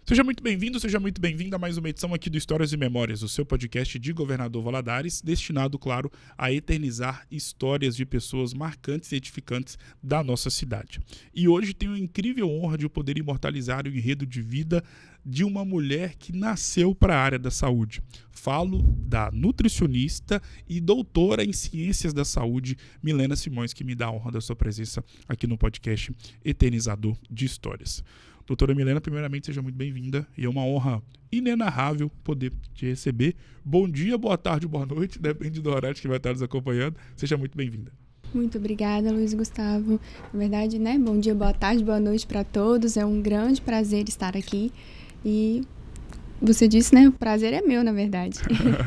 Seja muito bem-vindo, seja muito bem-vinda a mais uma edição aqui do Histórias e Memórias, o seu podcast de Governador Valadares, destinado, claro, a eternizar histórias de pessoas marcantes e edificantes da nossa cidade. E hoje tenho a incrível honra de poder imortalizar o enredo de vida de uma mulher que nasceu para a área da saúde. Falo da nutricionista e doutora em Ciências da Saúde, Milena Simões, que me dá a honra da sua presença aqui no podcast Eternizador de Histórias. Doutora Milena, primeiramente, seja muito bem-vinda e é uma honra inenarrável poder te receber. Bom dia, boa tarde, boa noite, depende do horário que vai estar nos acompanhando. Seja muito bem-vinda. Muito obrigada, Luiz Gustavo. Na verdade, bom dia, boa tarde, boa noite para todos. É um grande prazer estar aqui e você disse, o prazer é meu, na verdade.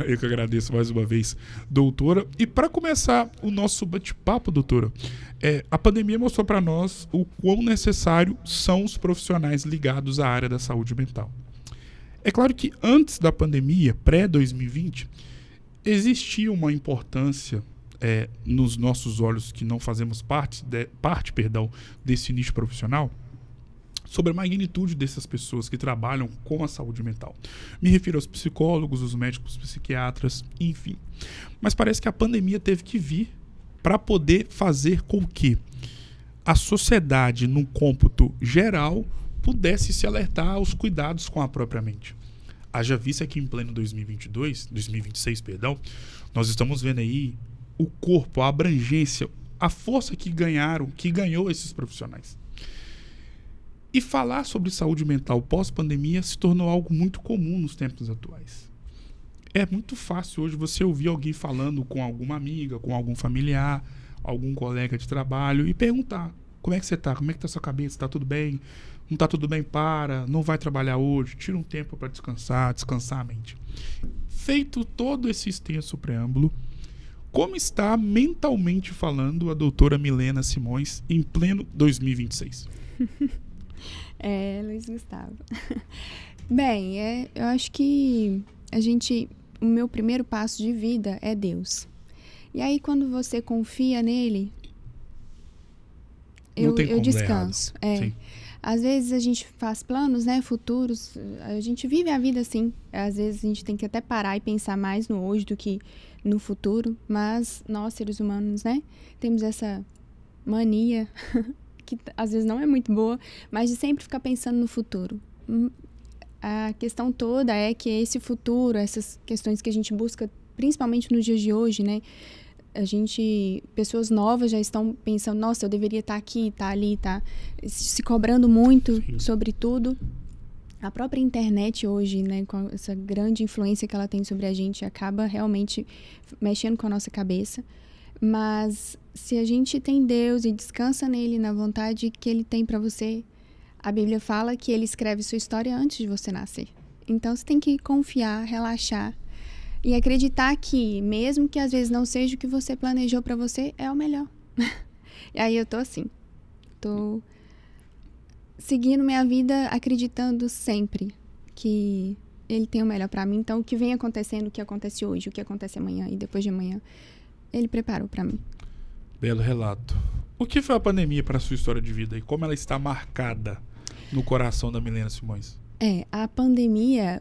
Eu que agradeço mais uma vez, doutora. E para começar o nosso bate-papo, doutora, a pandemia mostrou para nós o quão necessário são os profissionais ligados à área da saúde mental. É claro que antes da pandemia, pré-2020, existia uma importância nos nossos olhos que não fazemos parte desse nicho profissional, sobre a magnitude dessas pessoas que trabalham com a saúde mental. Me refiro aos psicólogos, os médicos, psiquiatras, enfim. Mas parece que a pandemia teve que vir para poder fazer com que a sociedade, num cômputo geral, pudesse se alertar aos cuidados com a própria mente. Haja vista que em pleno 2026, nós estamos vendo aí o corpo, a abrangência, a força que ganhou esses profissionais. E falar sobre saúde mental pós-pandemia se tornou algo muito comum nos tempos atuais. É muito fácil hoje você ouvir alguém falando com alguma amiga, com algum familiar, algum colega de trabalho e perguntar: como é que você está? Como é que está a sua cabeça? Está tudo bem? Não está tudo bem? Não vai trabalhar hoje? Tira um tempo para descansar a mente. Feito todo esse extenso preâmbulo, como está mentalmente falando a doutora Milena Simões em pleno 2026? Luiz Gustavo. Bem, eu acho que o meu primeiro passo de vida é Deus. E aí, quando você confia nele, eu descanso. Às vezes a gente faz planos, futuros, a gente vive a vida assim. Às vezes a gente tem que até parar e pensar mais no hoje do que no futuro. Mas nós, seres humanos, temos essa mania que às vezes não é muito boa, mas de sempre ficar pensando no futuro. A questão toda é que esse futuro, essas questões que a gente busca, principalmente nos dias de hoje, pessoas novas já estão pensando: nossa, eu deveria estar aqui, estar ali, se cobrando muito sobre tudo. A própria internet hoje, com essa grande influência que ela tem sobre a gente, acaba realmente mexendo com a nossa cabeça. Mas se a gente tem Deus e descansa nele, na vontade que ele tem para você, a Bíblia fala que ele escreve sua história antes de você nascer. Então você tem que confiar, relaxar e acreditar que, mesmo que às vezes não seja o que você planejou para você, é o melhor. E aí eu tô seguindo minha vida acreditando sempre que ele tem o melhor para mim. Então o que vem acontecendo, o que acontece hoje, o que acontece amanhã e depois de amanhã, ele preparou para mim. Belo relato. O que foi a pandemia para a sua história de vida e como ela está marcada no coração da Milena Simões? A pandemia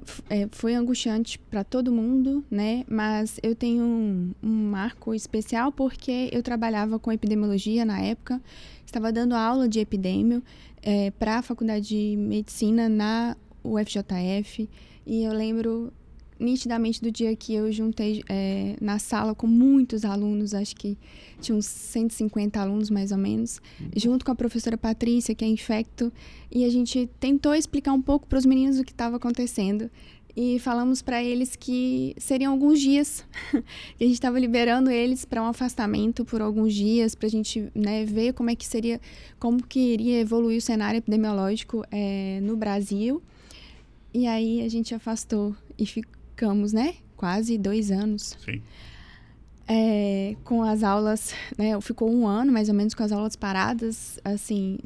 foi angustiante para todo mundo, mas eu tenho um marco especial porque eu trabalhava com epidemiologia na época, estava dando aula de epidêmio para a Faculdade de Medicina na UFJF e eu lembro nitidamente do dia que eu juntei na sala com muitos alunos, acho que tinha uns 150 alunos mais ou menos, junto com a professora Patrícia, que é infecto, e a gente tentou explicar um pouco para os meninos o que estava acontecendo e falamos para eles que seriam alguns dias, que a gente estava liberando eles para um afastamento por alguns dias, para a gente ver como que iria evoluir o cenário epidemiológico no Brasil. E aí a gente afastou e ficamos, quase 2 anos. Sim. Com as aulas, ficou 1 ano mais ou menos com as aulas paradas, assim,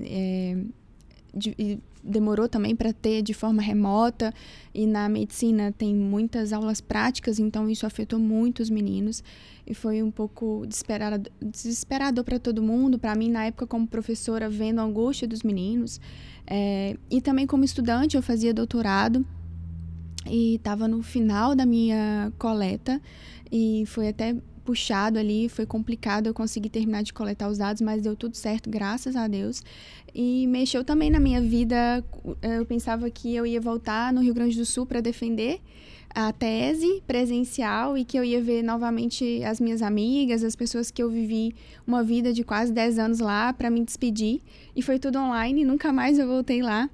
demorou também para ter de forma remota, e na medicina tem muitas aulas práticas, então isso afetou muito os meninos, e foi um pouco desesperador para todo mundo, para mim na época como professora, vendo a angústia dos meninos, e também como estudante eu fazia doutorado, e estava no final da minha coleta, e foi até puxado ali, foi complicado eu conseguir terminar de coletar os dados, mas deu tudo certo, graças a Deus. E mexeu também na minha vida. Eu pensava que eu ia voltar no Rio Grande do Sul para defender a tese presencial e que eu ia ver novamente as minhas amigas, as pessoas que eu vivi uma vida de quase 10 anos lá para me despedir. E foi tudo online, nunca mais eu voltei lá.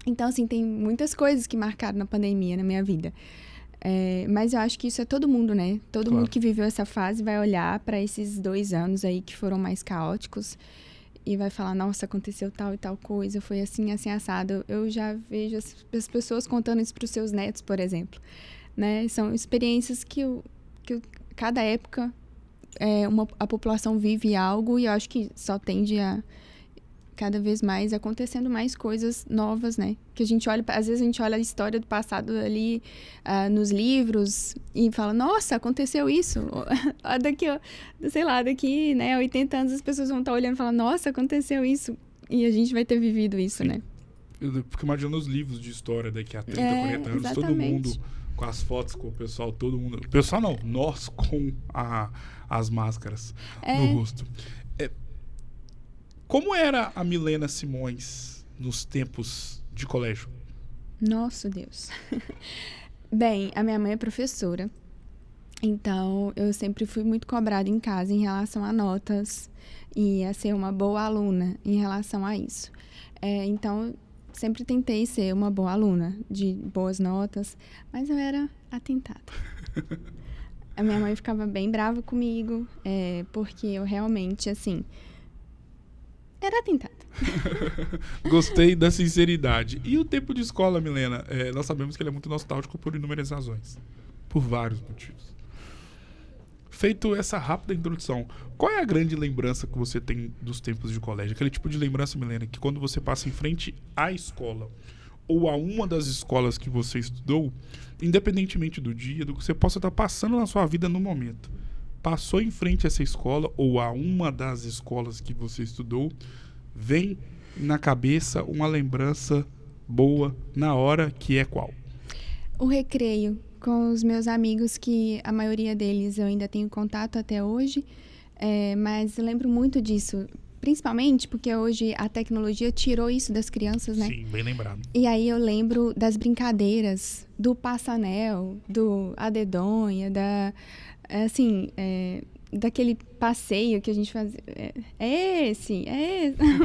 Então, assim, tem muitas coisas que marcaram na pandemia na minha vida. Mas eu acho que isso é todo mundo, né? Todo mundo que viveu essa fase vai olhar para esses 2 anos aí que foram mais caóticos e vai falar, nossa, aconteceu tal e tal coisa, foi assim, assim, assado. Eu já vejo as pessoas contando isso para os seus netos, por exemplo, né? São experiências que cada época a população vive algo e eu acho que só tende a cada vez mais acontecendo mais coisas novas, né? Que a gente olha, às vezes a gente olha a história do passado ali nos livros e fala, nossa, aconteceu isso. Daqui, né, 80 anos as pessoas vão estar olhando e falar, nossa, aconteceu isso. E a gente vai ter vivido isso, né? Eu fico imaginando os livros de história daqui a 30, 40 anos, exatamente. Todo mundo com as fotos, com o pessoal, todo mundo... O pessoal não, nós com as máscaras no rosto. Como era a Milena Simões nos tempos de colégio? Nossa, Deus. Bem, a minha mãe é professora, então eu sempre fui muito cobrada em casa em relação a notas e a ser uma boa aluna em relação a isso. Então, sempre tentei ser uma boa aluna, de boas notas, mas eu era atentada. A minha mãe ficava bem brava comigo, porque eu realmente, assim... era atentada. Gostei da sinceridade. E o tempo de escola, Milena? Nós sabemos que ele é muito nostálgico por inúmeras razões. Por vários motivos. Feito essa rápida introdução, qual é a grande lembrança que você tem dos tempos de colégio? Aquele tipo de lembrança, Milena, que quando você passa em frente à escola ou a uma das escolas que você estudou, independentemente do dia, do que você possa estar passando na sua vida no momento, passou em frente a essa escola ou a uma das escolas que você estudou, vem na cabeça uma lembrança boa na hora, que é qual? O recreio com os meus amigos, que a maioria deles eu ainda tenho contato até hoje, mas eu lembro muito disso, principalmente porque hoje a tecnologia tirou isso das crianças, né? Sim, bem lembrado. E aí eu lembro das brincadeiras, do passa-anel, do a dedonha, daquele passeio que a gente fazia.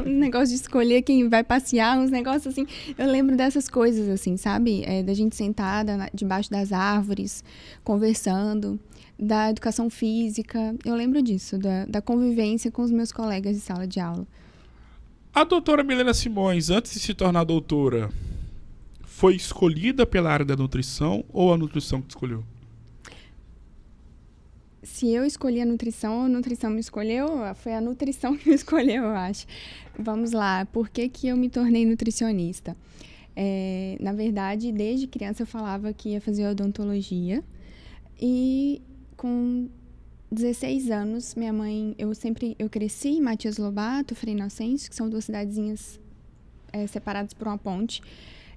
Um negócio de escolher quem vai passear, uns negócios assim. Eu lembro dessas coisas, assim, sabe? Da gente sentada debaixo das árvores, conversando, da educação física. Eu lembro disso, da convivência com os meus colegas de sala de aula. A doutora Milena Simões, antes de se tornar doutora, foi escolhida pela área da nutrição ou a nutrição que te escolheu? Se eu escolhi a nutrição ou a nutrição me escolheu, foi a nutrição que me escolheu, eu acho. Vamos lá, por que eu me tornei nutricionista? Na verdade, desde criança eu falava que ia fazer odontologia e com 16 anos, minha mãe, eu cresci em Matias Lobato, Frei Inocêncio, que são 2 cidadezinhas separadas por uma ponte.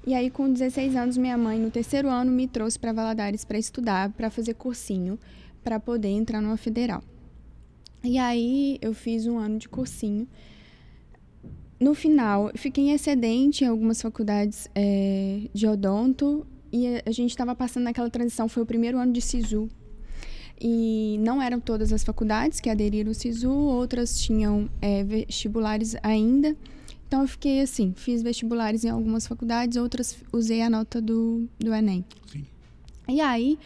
E aí, com 16 anos, minha mãe, no 3º ano, me trouxe para Valadares para estudar, para fazer cursinho, para poder entrar numa federal. E aí, eu fiz 1 ano de cursinho. No final, fiquei em excedente em algumas faculdades de odonto e a gente estava passando naquela transição, foi o 1º ano de SISU. E não eram todas as faculdades que aderiram ao SISU, outras tinham vestibulares ainda. Então, eu fiquei assim, fiz vestibulares em algumas faculdades, outras usei a nota do Enem. Sim. E aí,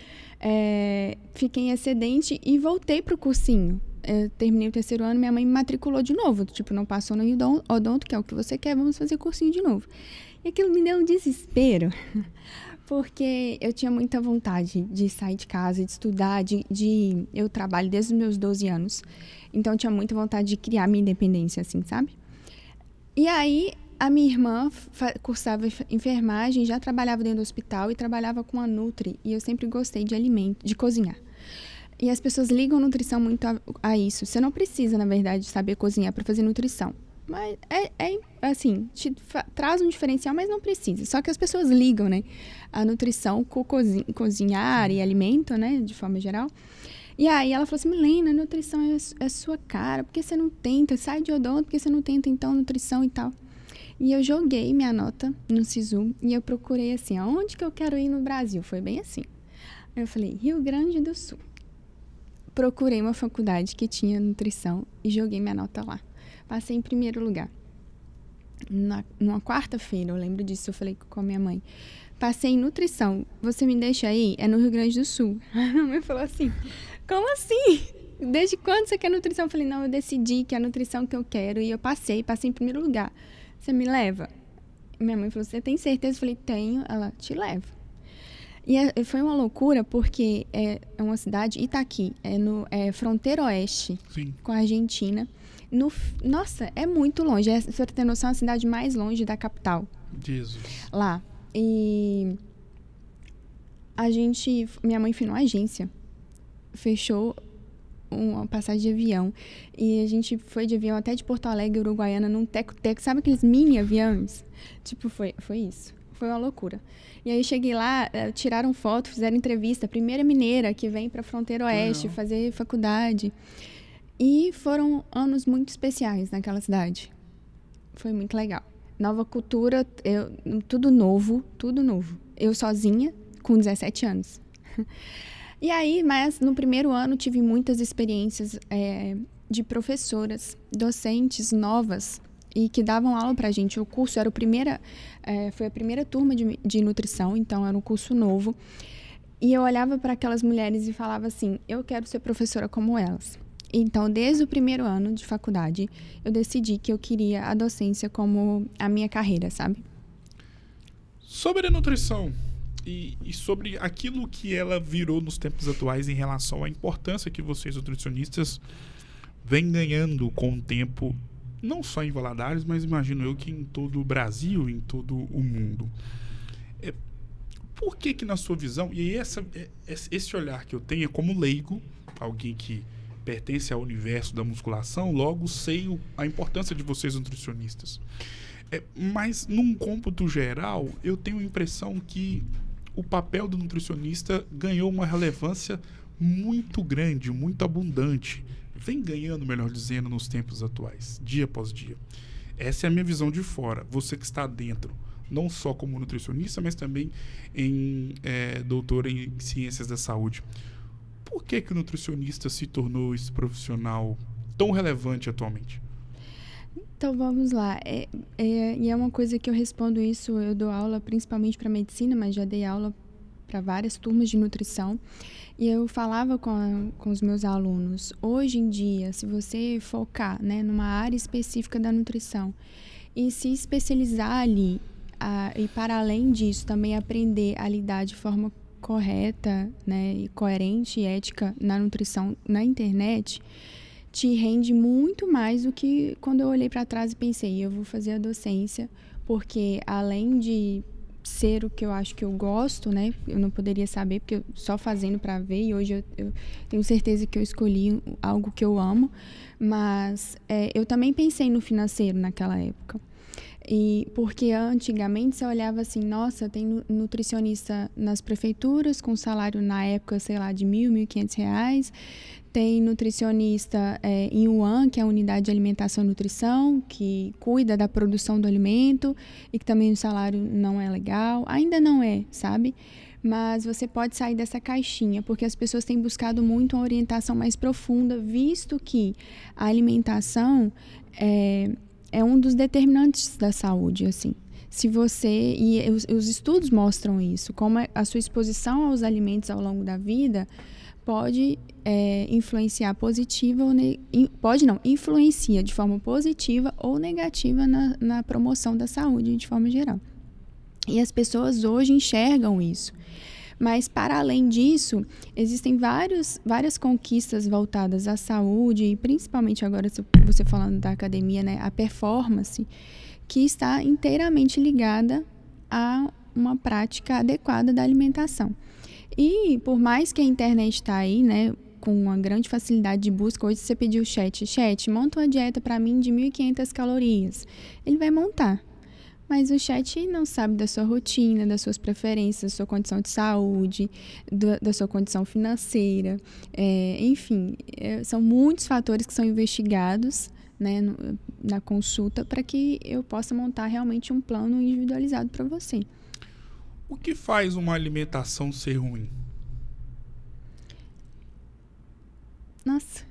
fiquei em excedente e voltei para o cursinho. Eu terminei o 3º ano, minha mãe me matriculou de novo. Tipo, não passou no odonto, que é o que você quer, vamos fazer cursinho de novo. E aquilo me deu um desespero, porque eu tinha muita vontade de sair de casa, de estudar, eu trabalho desde os meus 12 anos. Então, eu tinha muita vontade de criar minha independência, assim, sabe? E aí, a minha irmã cursava enfermagem, já trabalhava dentro do hospital e trabalhava com a Nutri. E eu sempre gostei de alimento, de cozinhar. E as pessoas ligam nutrição muito a isso. Você não precisa, na verdade, saber cozinhar para fazer nutrição. Mas assim, traz um diferencial, mas não precisa. Só que as pessoas ligam, né? A nutrição com cozinhar e alimento, né? De forma geral. E aí ela falou assim, Milena, nutrição é sua cara. Por que você não tenta? Sai de odonto, por que você não tenta, então, nutrição e tal? E eu joguei minha nota no SISU e eu procurei assim, aonde que eu quero ir no Brasil? Foi bem assim. Aí eu falei, Rio Grande do Sul. Procurei uma faculdade que tinha nutrição e joguei minha nota lá. Passei em primeiro lugar. Numa quarta-feira, eu lembro disso, eu falei com a minha mãe. Passei em nutrição. Você me deixa aí? É no Rio Grande do Sul. A minha mãe falou assim, como assim? Desde quando você quer nutrição? Eu falei, não, eu decidi que é a nutrição que eu quero. E eu passei em primeiro lugar. Você me leva? Minha mãe falou, você tem certeza? Eu falei, tenho. Ela, te leva. E foi uma loucura, porque é uma cidade, Itaqui, é fronteira oeste. Sim. Com a Argentina. Nossa, é muito longe. Se você ter noção, é a cidade mais longe da capital. Jesus. Lá. E minha mãe foi numa agência. Fechou uma passagem de avião. E a gente foi de avião até de Porto Alegre, Uruguaiana, num teco-teco. Sabe aqueles mini aviões? Tipo, foi isso. Foi uma loucura. E aí cheguei lá, tiraram foto, fizeram entrevista. A primeira mineira que vem pra fronteira oeste fazer faculdade. E foram anos muito especiais naquela cidade. Foi muito legal. Nova cultura, tudo novo. Eu sozinha, com 17 anos. E aí, mas no primeiro ano tive muitas experiências de professoras, docentes novas, e que davam aula pra gente. O curso era foi a primeira turma de nutrição, então era um curso novo. E eu olhava para aquelas mulheres e falava assim, eu quero ser professora como elas. Então, desde o primeiro ano de faculdade, eu decidi que eu queria a docência como a minha carreira, sabe? Sobre a nutrição e sobre aquilo que ela virou nos tempos atuais em relação à importância que vocês, nutricionistas, vêm ganhando com o tempo, não só em Valadares, mas imagino eu que em todo o Brasil, em todo o mundo. Por que na sua visão, e esse olhar que eu tenho é como leigo, alguém que pertence ao universo da musculação, logo sei a importância de vocês nutricionistas. Mas num cômputo geral, eu tenho a impressão que o papel do nutricionista ganhou uma relevância muito grande, muito abundante. Vem ganhando, melhor dizendo, nos tempos atuais, dia após dia. Essa é a minha visão de fora. Você que está dentro, não só como nutricionista, mas também doutora em ciências da saúde. Por que o nutricionista se tornou esse profissional tão relevante atualmente? Então, vamos lá. E é uma coisa que eu respondo isso, eu dou aula principalmente para medicina, mas já dei aula para várias turmas de nutrição. E eu falava com os meus alunos, hoje em dia, se você focar, né, numa área específica da nutrição e se especializar ali, e para além disso também aprender a lidar de forma correta, né, e coerente e ética na nutrição na internet, te rende muito mais do que quando eu olhei para trás e pensei, eu vou fazer a docência, porque além de ser o que eu acho que eu gosto, né, eu não poderia saber, porque eu só fazendo para ver, e hoje eu tenho certeza que eu escolhi algo que eu amo, mas eu também pensei no financeiro naquela época. E porque antigamente você olhava assim, nossa, tem nutricionista nas prefeituras com salário na época, sei lá, de R$ 1.000, R$ 1.500. Tem nutricionista em UAN, que é a Unidade de Alimentação e Nutrição, que cuida da produção do alimento e que também o salário não é legal. Ainda não é, sabe? Mas você pode sair dessa caixinha, porque as pessoas têm buscado muito uma orientação mais profunda, visto que a alimentação é um dos determinantes da saúde, assim. Se você... E os estudos mostram isso, como a sua exposição aos alimentos ao longo da vida pode influenciar positiva ou... influencia de forma positiva ou negativa na promoção da saúde, de forma geral. E as pessoas hoje enxergam isso. Mas, para além disso, existem várias conquistas voltadas à saúde, e principalmente agora, você falando da academia, né, a performance, que está inteiramente ligada a uma prática adequada da alimentação. E por mais que a internet está aí, né, com uma grande facilidade de busca, hoje você pediu o chat, monta uma dieta para mim de 1.500 calorias. Ele vai montar. Mas o chat não sabe da sua rotina, das suas preferências, da sua condição de saúde, da sua condição financeira. Enfim, são muitos fatores que são investigados, né, na consulta para que eu possa montar realmente um plano individualizado para você. O que faz uma alimentação ser ruim? Nossa,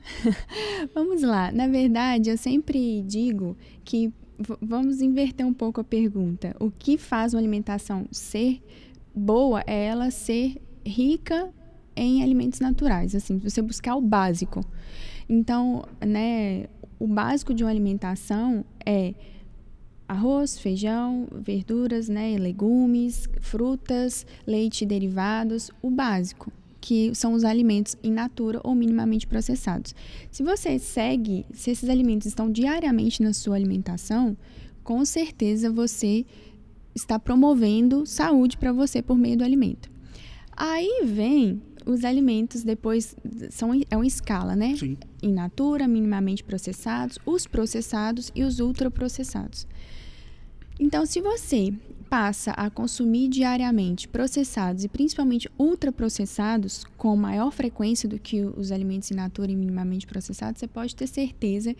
vamos lá. Na verdade, eu sempre digo que vamos inverter um pouco a pergunta. O que faz uma alimentação ser boa é ela ser rica em alimentos naturais, assim, você buscar o básico. Então, né, o básico de uma alimentação é arroz, feijão, verduras, né, legumes, frutas, leite e derivados, o básico, que são os alimentos in natura ou minimamente processados. Se esses alimentos estão diariamente na sua alimentação, com certeza você está promovendo saúde para você por meio do alimento. Aí vem os alimentos, depois é uma escala, né? Sim. In natura, minimamente processados, os processados e os ultraprocessados. Então, se você passa a consumir diariamente processados e principalmente ultraprocessados com maior frequência do que os alimentos in natura e minimamente processados, você pode ter certeza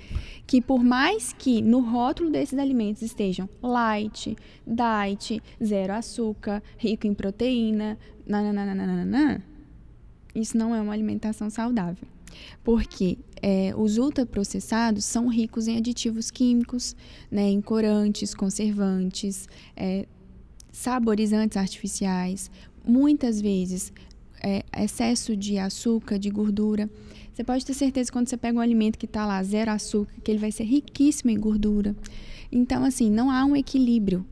que por mais que no rótulo desses alimentos estejam light, diet, zero açúcar, rico em proteína, isso não é uma alimentação saudável. Porque os ultraprocessados são ricos em aditivos químicos, né, em corantes, conservantes, saborizantes artificiais, muitas vezes excesso de açúcar, de gordura. Você pode ter certeza que quando você pega um alimento que está lá, zero açúcar, que ele vai ser riquíssimo em gordura. Então, assim, não há um equilíbrio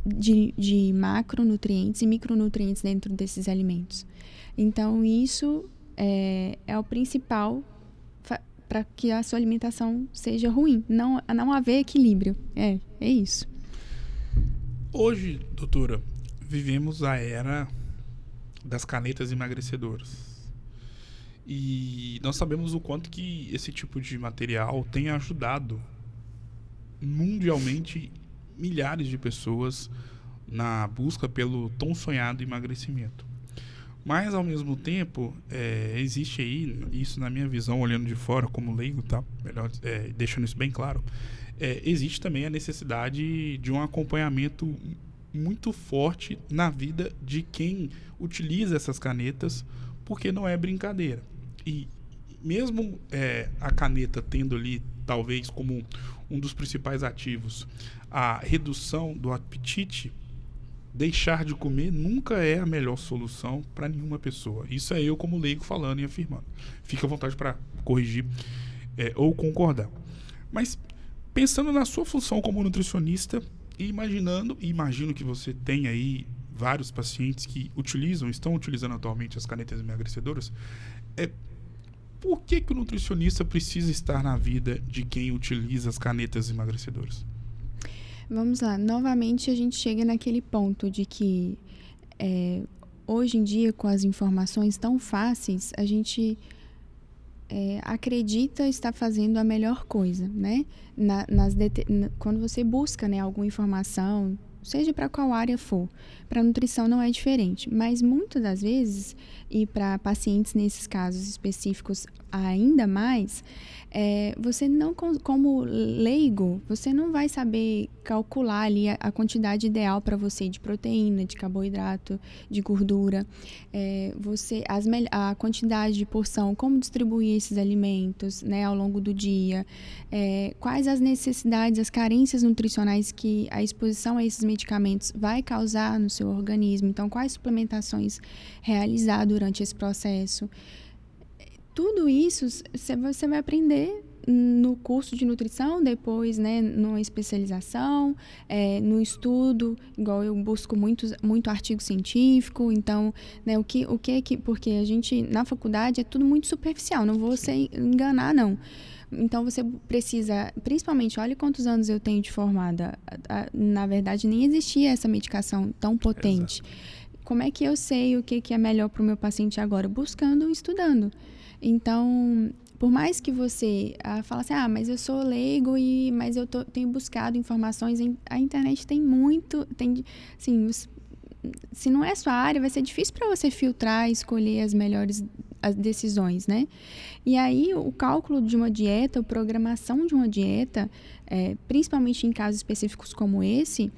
de macronutrientes e micronutrientes dentro desses alimentos. Então, isso é o principal para que a sua alimentação seja ruim. Não haver equilíbrio. É isso. Hoje, doutora, vivemos a era das canetas emagrecedoras. E nós sabemos o quanto que esse tipo de material tem ajudado mundialmente milhares de pessoas na busca pelo tão sonhado emagrecimento. Mas, ao mesmo tempo, existe aí, isso na minha visão, olhando de fora como leigo, tá? Melhor, deixando isso bem claro, existe também a necessidade de um acompanhamento muito forte na vida de quem utiliza essas canetas, porque não é brincadeira. E mesmo a caneta tendo ali, talvez, como um dos principais ativos, a redução do apetite, deixar de comer nunca é a melhor solução para nenhuma pessoa. Isso é eu como leigo falando e afirmando. Fica à vontade para corrigir ou concordar. Mas pensando na sua função como nutricionista e imagino que você tem aí vários pacientes que estão utilizando atualmente as canetas emagrecedoras, por que o nutricionista precisa estar na vida de quem utiliza as canetas emagrecedoras? Vamos lá, novamente a gente chega naquele ponto de que hoje em dia, com as informações tão fáceis, a gente acredita estar fazendo a melhor coisa, né? Quando você busca, né, alguma informação, seja para qual área for, para nutrição não é diferente, mas muitas das vezes, e para pacientes nesses casos específicos ainda mais, você não, como leigo, você não vai saber calcular ali a quantidade ideal para você de proteína, de carboidrato, de gordura, a quantidade de porção, como distribuir esses alimentos, né, ao longo do dia, quais as necessidades, as carências nutricionais que a exposição a esses medicamentos vai causar no seu organismo, então quais suplementações realizar durante esse processo. Tudo isso você vai aprender no curso de nutrição, depois, né, numa especialização, no estudo, igual eu busco muito artigo científico, então, né, porque a gente, na faculdade, é tudo muito superficial, não vou se enganar, não. Então, você precisa, principalmente, olha quantos anos eu tenho de formada, na verdade, nem existia essa medicação tão potente. Exato. Como é que eu sei o que é melhor para o meu paciente agora? Buscando, estudando. Então, por mais que você fale assim, mas eu sou leigo, mas eu tenho buscado informações, a internet tem muito, assim, se não é sua área, vai ser difícil para você filtrar e escolher as decisões, né? E aí, o cálculo de uma dieta, a programação de uma dieta, principalmente em casos específicos como esse,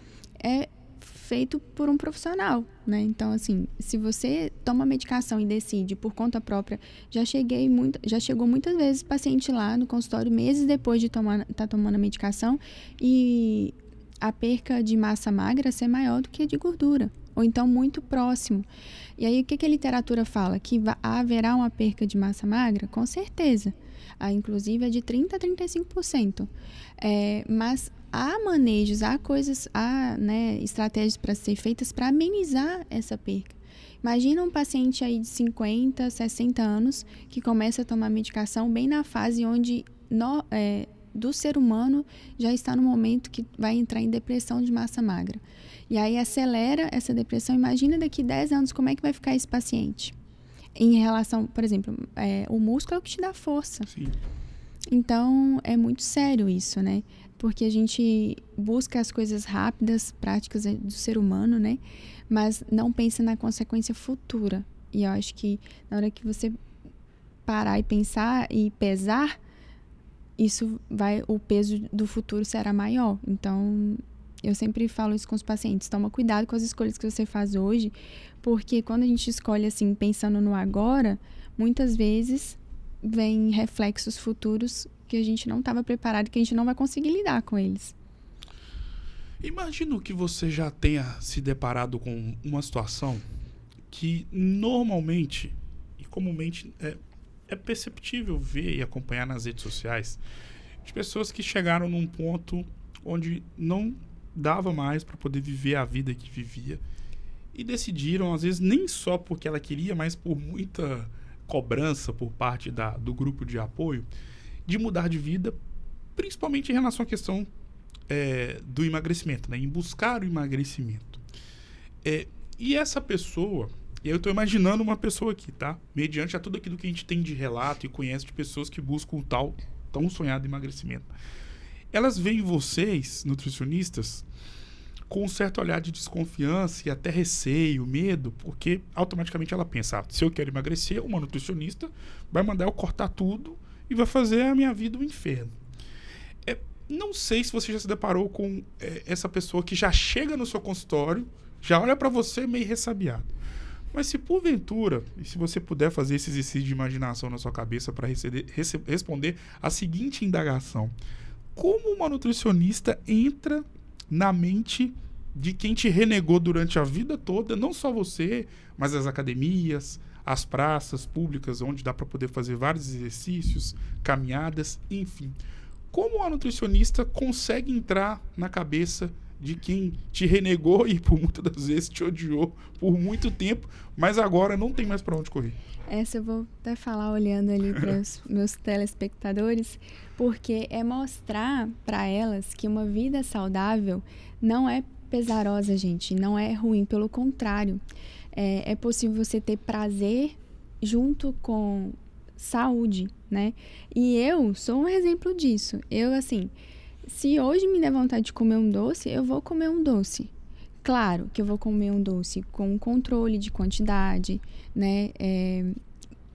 é feito por um profissional, né? Então, assim, se você toma medicação e decide por conta própria, já chegou muitas vezes paciente lá no consultório, meses depois de tá tomando a medicação, e a perca de massa magra ser maior do que a de gordura, ou então muito próximo. E aí, o que a literatura fala? Que haverá uma perca de massa magra? Com certeza. Inclusive, é de 30% a 35%. Mas há manejos, né, estratégias para ser feitas para amenizar essa perca. Imagina um paciente aí de 50, 60 anos que começa a tomar medicação bem na fase onde do ser humano já está no momento que vai entrar em depressão de massa magra. E aí acelera essa depressão. Imagina daqui 10 anos como é que vai ficar esse paciente. Em relação, por exemplo, o músculo é o que te dá força. Sim. Então, é muito sério isso, né? Porque a gente busca as coisas rápidas, práticas do ser humano, né? Mas não pensa na consequência futura. E eu acho que na hora que você parar e pensar e pesar, o peso do futuro será maior. Então, eu sempre falo isso com os pacientes. Toma cuidado com as escolhas que você faz hoje, porque quando a gente escolhe assim, pensando no agora, muitas vezes vem reflexos futuros que a gente não estava preparado, que a gente não vai conseguir lidar com eles. Imagino que você já tenha se deparado com uma situação que normalmente e comumente é perceptível ver e acompanhar nas redes sociais de pessoas que chegaram num ponto onde não dava mais para poder viver a vida que vivia e decidiram, às vezes, nem só porque ela queria, mas por muita cobrança por parte do grupo de apoio, de mudar de vida, principalmente em relação à questão do emagrecimento, né? Em buscar o emagrecimento. E essa pessoa, eu estou imaginando uma pessoa aqui, tá? Mediante a tudo aquilo que a gente tem de relato e conhece de pessoas que buscam o tão sonhado emagrecimento. Elas veem vocês, nutricionistas, com um certo olhar de desconfiança e até receio, medo, porque automaticamente ela pensa, se eu quero emagrecer, uma nutricionista vai mandar eu cortar tudo e vai fazer a minha vida um inferno. Não sei se você já se deparou com essa pessoa que já chega no seu consultório, já olha para você meio ressabiado. Mas se porventura, e se você puder fazer esse exercício de imaginação na sua cabeça para responder a seguinte indagação: como uma nutricionista entra na mente de quem te renegou durante a vida toda, não só você, mas as academias, as praças públicas, onde dá para poder fazer vários exercícios, caminhadas, enfim. Como a nutricionista consegue entrar na cabeça de quem te renegou e por muitas das vezes te odiou por muito tempo, mas agora não tem mais para onde correr? Essa eu vou até falar olhando ali para os meus telespectadores, porque é mostrar para elas que uma vida saudável não é pesarosa, gente, não é ruim, pelo contrário. É possível você ter prazer junto com saúde, né? E eu sou um exemplo disso. Eu, assim, se hoje me der vontade de comer um doce, eu vou comer um doce. Claro que eu vou comer um doce com controle de quantidade, né?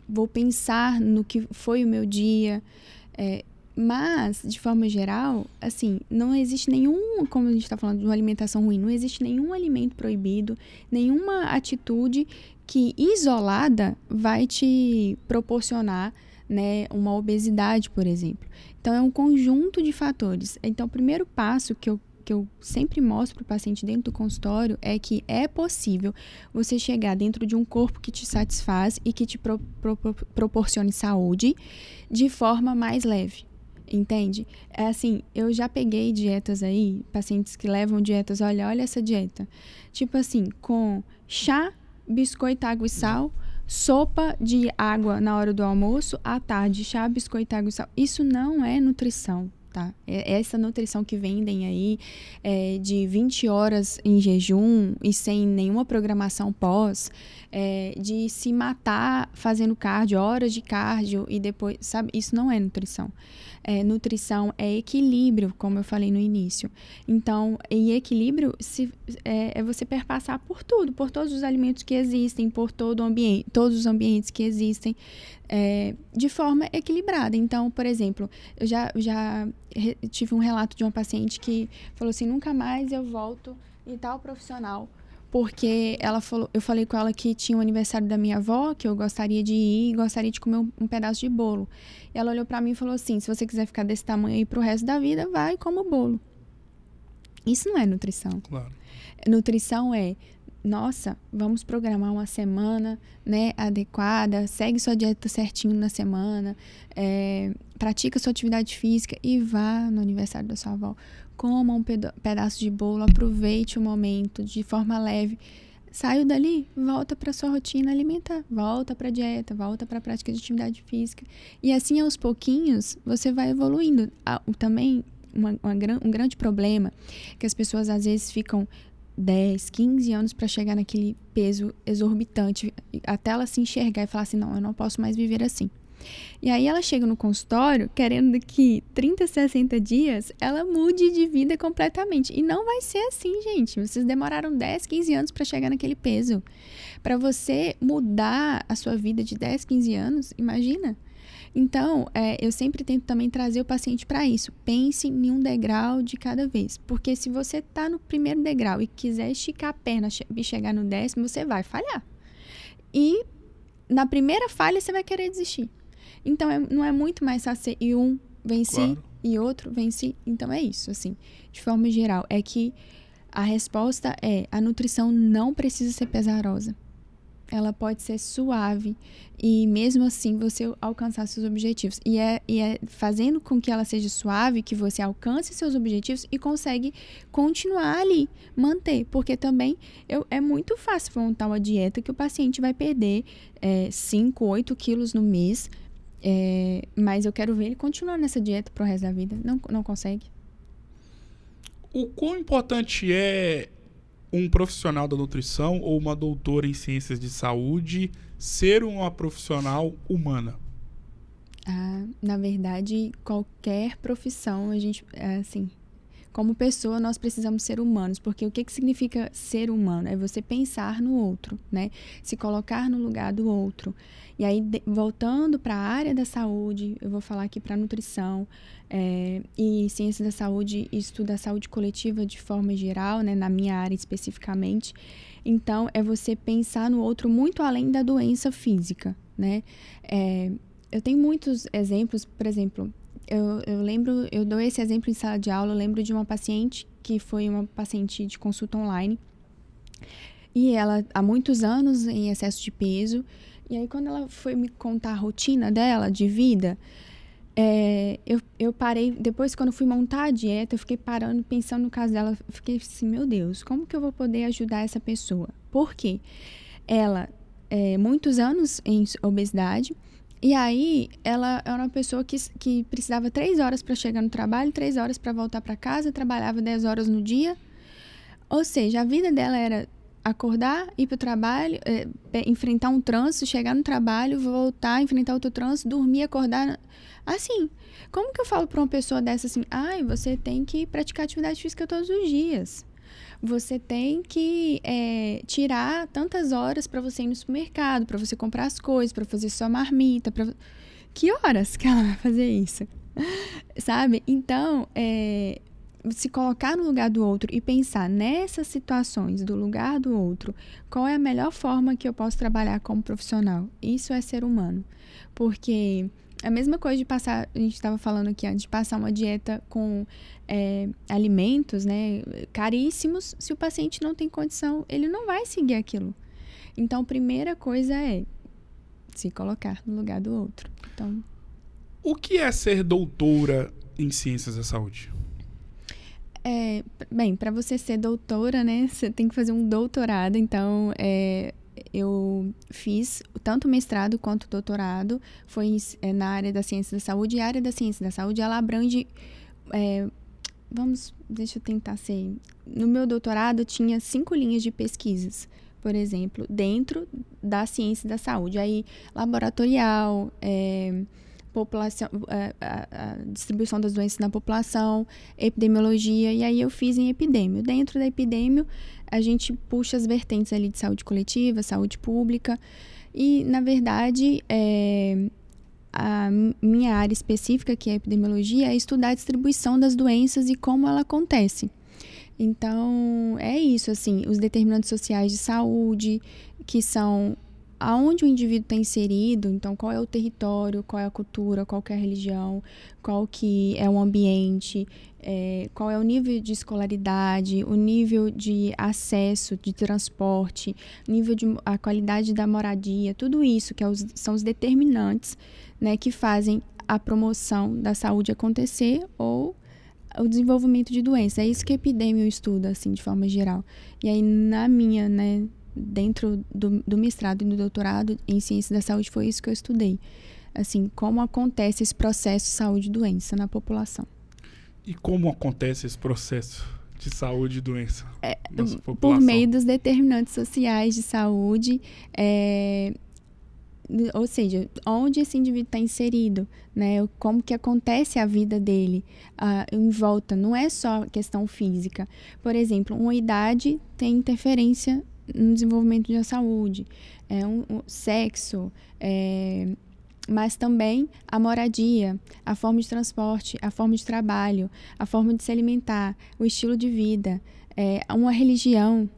Vou pensar no que foi o meu dia. Mas, de forma geral, assim, não existe nenhum, como a gente está falando de uma alimentação ruim, não existe nenhum alimento proibido, nenhuma atitude que, isolada, vai te proporcionar, né, uma obesidade, por exemplo. Então, é um conjunto de fatores. Então, o primeiro passo que eu sempre mostro para o paciente dentro do consultório é que é possível você chegar dentro de um corpo que te satisfaz e que te proporcione saúde de forma mais leve. Entende? É assim, eu já peguei dietas aí, pacientes que levam dietas, olha essa dieta. Tipo assim, com chá, biscoito, água e sal, sopa de água na hora do almoço, à tarde, chá, biscoito, água e sal. Isso não é nutrição, tá? Essa nutrição que vendem aí, de 20 horas em jejum e sem nenhuma programação pós, de se matar fazendo cardio, horas de cardio e depois, sabe? Isso não é nutrição. Nutrição é equilíbrio, como eu falei no início. Então, em equilíbrio é você perpassar por tudo, por todos os alimentos que existem, por todo o ambiente, todos os ambientes que existem, de forma equilibrada. Então, por exemplo, eu já tive um relato de uma paciente que falou assim, nunca mais eu volto em tal profissional. Porque eu falei com ela que tinha o aniversário da minha avó, que eu gostaria de ir e gostaria de comer um pedaço de bolo. E ela olhou pra mim e falou assim, se você quiser ficar desse tamanho aí pro resto da vida, vai e coma o bolo. Isso não é nutrição. Claro. Nutrição é, nossa, vamos programar uma semana, né, adequada, segue sua dieta certinho na semana, pratica sua atividade física e vá no aniversário da sua avó. Coma um pedaço de bolo, aproveite o momento de forma leve. Saiu dali, volta para sua rotina alimentar, volta para a dieta, volta para a prática de atividade física. E assim, aos pouquinhos, você vai evoluindo. Também, um grande problema é que as pessoas às vezes ficam 10, 15 anos para chegar naquele peso exorbitante, até ela se enxergar e falar assim, não, eu não posso mais viver assim. E aí ela chega no consultório querendo que 30, 60 dias ela mude de vida completamente. E não vai ser assim, gente. Vocês demoraram 10, 15 anos para chegar naquele peso. Para você mudar a sua vida de 10, 15 anos, imagina. Então, eu sempre tento também trazer o paciente para isso. Pense em um degrau de cada vez. Porque se você está no primeiro degrau e quiser esticar a perna e chegar no 10º, você vai falhar. E na primeira falha você vai querer desistir. Então, não é muito mais fácil e um venci, claro, e outro venci. Então, é isso, assim. De forma geral, é que a resposta a nutrição não precisa ser pesarosa. Ela pode ser suave e, mesmo assim, você alcançar seus objetivos. E é fazendo com que ela seja suave que você alcance seus objetivos e consegue continuar ali, manter. Porque também é muito fácil montar uma dieta que o paciente vai perder 5, 8 quilos no mês. Mas eu quero ver ele continuar nessa dieta pro resto da vida. Não consegue. O quão importante é um profissional da nutrição ou uma doutora em ciências de saúde ser uma profissional humana? Na verdade, qualquer profissão, a gente, assim, como pessoa, nós precisamos ser humanos, porque o que significa ser humano? É você pensar no outro, né? Se colocar no lugar do outro. E aí, voltando para a área da saúde, eu vou falar aqui para nutrição, e ciência da saúde, estuda a saúde coletiva de forma geral, né? Na minha área especificamente. Então, é você pensar no outro muito além da doença física, né? Eu tenho muitos exemplos, por exemplo, eu lembro, eu dou esse exemplo em sala de aula, eu lembro de uma paciente que foi uma paciente de consulta online e ela há muitos anos em excesso de peso, e aí quando ela foi me contar a rotina dela de vida, eu parei, depois quando eu fui montar a dieta, eu fiquei parando, pensando no caso dela, eu fiquei assim, meu Deus, como que eu vou poder ajudar essa pessoa? Por quê? Ela, muitos anos em obesidade. E aí, ela era uma pessoa que precisava 3 horas para chegar no trabalho, 3 horas para voltar para casa, trabalhava 10 horas no dia. Ou seja, a vida dela era acordar, ir para o trabalho, enfrentar um trânsito, chegar no trabalho, voltar, enfrentar outro trânsito, dormir, acordar. Assim, como que eu falo para uma pessoa dessa assim, você tem que praticar atividade física todos os dias. Você tem que tirar tantas horas para você ir no supermercado, para você comprar as coisas, para fazer sua marmita. Que horas que ela vai fazer isso? Sabe? Então, se colocar no lugar do outro e pensar nessas situações do lugar do outro, qual é a melhor forma que eu posso trabalhar como profissional? Isso é ser humano. Porque a mesma coisa de passar, a gente estava falando aqui antes, de passar uma dieta com alimentos, né, caríssimos, se o paciente não tem condição, ele não vai seguir aquilo. Então, a primeira coisa é se colocar no lugar do outro. Então, o que é ser doutora em ciências da saúde? Bem, para você ser doutora, né, você tem que fazer um doutorado. Então, eu fiz tanto mestrado quanto doutorado, foi na área da ciência da saúde. E a área da ciência da saúde, ela abrange... deixa eu tentar ser... No meu doutorado, tinha 5 linhas de pesquisas, por exemplo, dentro da ciência da saúde. Aí, laboratorial, população, a distribuição das doenças na população, epidemiologia, e aí eu fiz em epidêmio. Dentro da epidêmio, a gente puxa as vertentes ali de saúde coletiva, saúde pública, e, na verdade, a minha área específica, que é a epidemiologia, é estudar a distribuição das doenças e como ela acontece. Então, é isso, assim, os determinantes sociais de saúde, que são aonde o indivíduo está inserido, então qual é o território, qual é a cultura, qual que é a religião, qual que é o ambiente, qual é o nível de escolaridade, o nível de acesso, de transporte, a qualidade da moradia, tudo isso que são os determinantes, né, que fazem a promoção da saúde acontecer ou o desenvolvimento de doenças. É isso que a epidemia estuda, assim, de forma geral. E aí, né, dentro do mestrado e do doutorado em ciência da saúde, foi isso que eu estudei. Assim, como acontece esse processo de saúde e doença na população. E como acontece esse processo de saúde e doença na população? Por meio dos determinantes sociais de saúde, ou seja, onde esse indivíduo está inserido, né? Como que acontece a vida dele em volta. Não é só questão física. Por exemplo, uma idade tem interferência no desenvolvimento da saúde, sexo, mas também a moradia, a forma de transporte, a forma de trabalho, a forma de se alimentar, o estilo de vida, uma religião,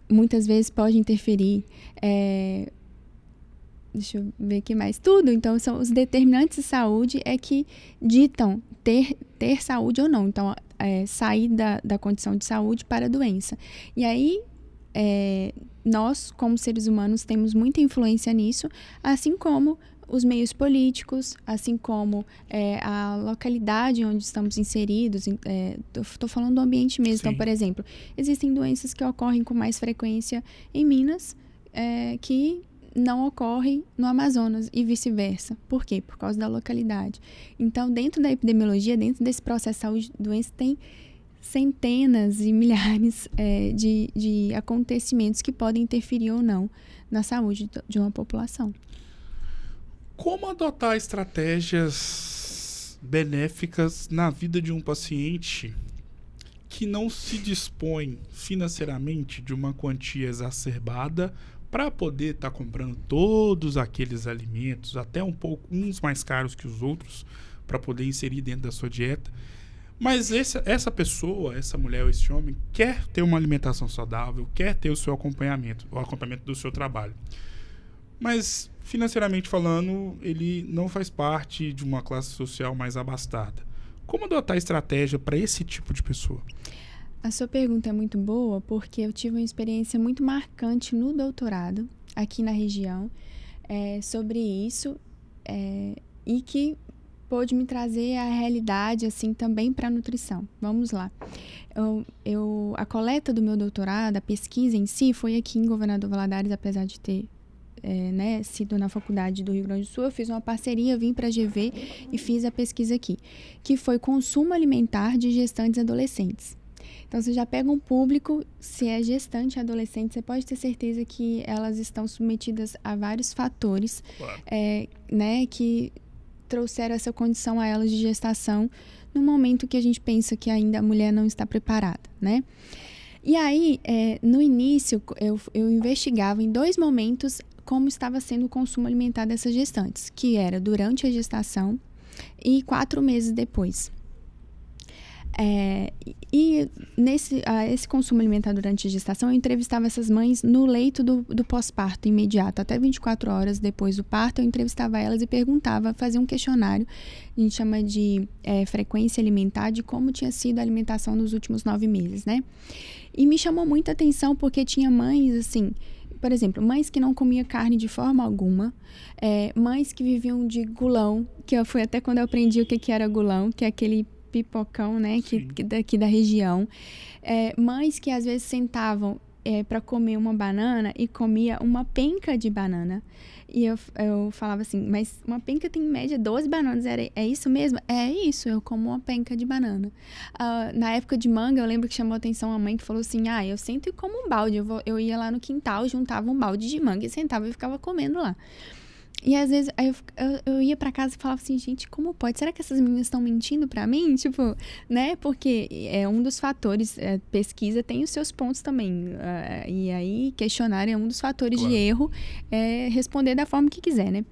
muitas vezes pode interferir. Deixa eu ver aqui mais. Tudo. Então, são os determinantes de saúde que ditam ter saúde ou não. Então, sair da condição de saúde para a doença. E aí, nós, como seres humanos, temos muita influência nisso, assim como os meios políticos, assim como a localidade onde estamos inseridos. Estou falando do ambiente mesmo. Sim. Então, por exemplo, existem doenças que ocorrem com mais frequência em Minas, que não ocorre no Amazonas e vice-versa. Por quê? Por causa da localidade. Então, dentro da epidemiologia, dentro desse processo de saúde e doença, tem centenas e milhares de acontecimentos que podem interferir ou não na saúde de uma população. Como adotar estratégias benéficas na vida de um paciente que não se dispõe financeiramente de uma quantia exacerbada para poder estar comprando todos aqueles alimentos, até uns mais caros que os outros, para poder inserir dentro da sua dieta? Mas essa pessoa, essa mulher ou esse homem, quer ter uma alimentação saudável, quer ter o seu acompanhamento, o acompanhamento do seu trabalho. Mas, financeiramente falando, ele não faz parte de uma classe social mais abastada. Como adotar estratégia para esse tipo de pessoa? A sua pergunta é muito boa, porque eu tive uma experiência muito marcante no doutorado, aqui na região, sobre isso, e que pôde me trazer a realidade, assim, também para a nutrição. Vamos lá. A coleta do meu doutorado, a pesquisa em si, foi aqui em Governador Valadares, apesar de ter sido na faculdade do Rio Grande do Sul. Eu fiz uma parceria, vim para a GV e fiz a pesquisa aqui, que foi consumo alimentar de gestantes adolescentes. Então, você já pega um público, se é gestante adolescente, você pode ter certeza que elas estão submetidas a vários fatores, claro, que trouxeram essa condição a elas de gestação no momento que a gente pensa que ainda a mulher não está preparada, né? E aí, no início, eu investigava em 2 momentos como estava sendo o consumo alimentar dessas gestantes, que era durante a gestação e 4 meses depois. Esse consumo alimentar durante a gestação, eu entrevistava essas mães no leito do pós-parto imediato, até 24 horas depois do parto. Eu entrevistava elas e perguntava, fazia um questionário, a gente chama de frequência alimentar, de como tinha sido a alimentação nos últimos 9 meses, né? E me chamou muita atenção porque tinha mães, assim, por exemplo, mães que não comiam carne de forma alguma, mães que viviam de gulão, que foi até quando eu aprendi o que era gulão, que é aquele pipocão, né, daqui da região. Mães que às vezes sentavam para comer uma banana e comia uma penca de banana. E eu falava assim, mas uma penca tem em média 12 bananas, é isso mesmo? É isso, eu como uma penca de banana. Na época de manga, eu lembro que chamou a atenção a mãe que falou assim, eu sento e como um balde, eu ia lá no quintal, juntava um balde de manga e sentava e ficava comendo lá. E às vezes aí eu ia pra casa e falava assim, gente, como pode? Será que essas meninas estão mentindo pra mim? Tipo, né? Porque é um dos fatores, pesquisa tem os seus pontos também. E aí, questionário é um dos fatores de erro, responder da forma que quiser, né?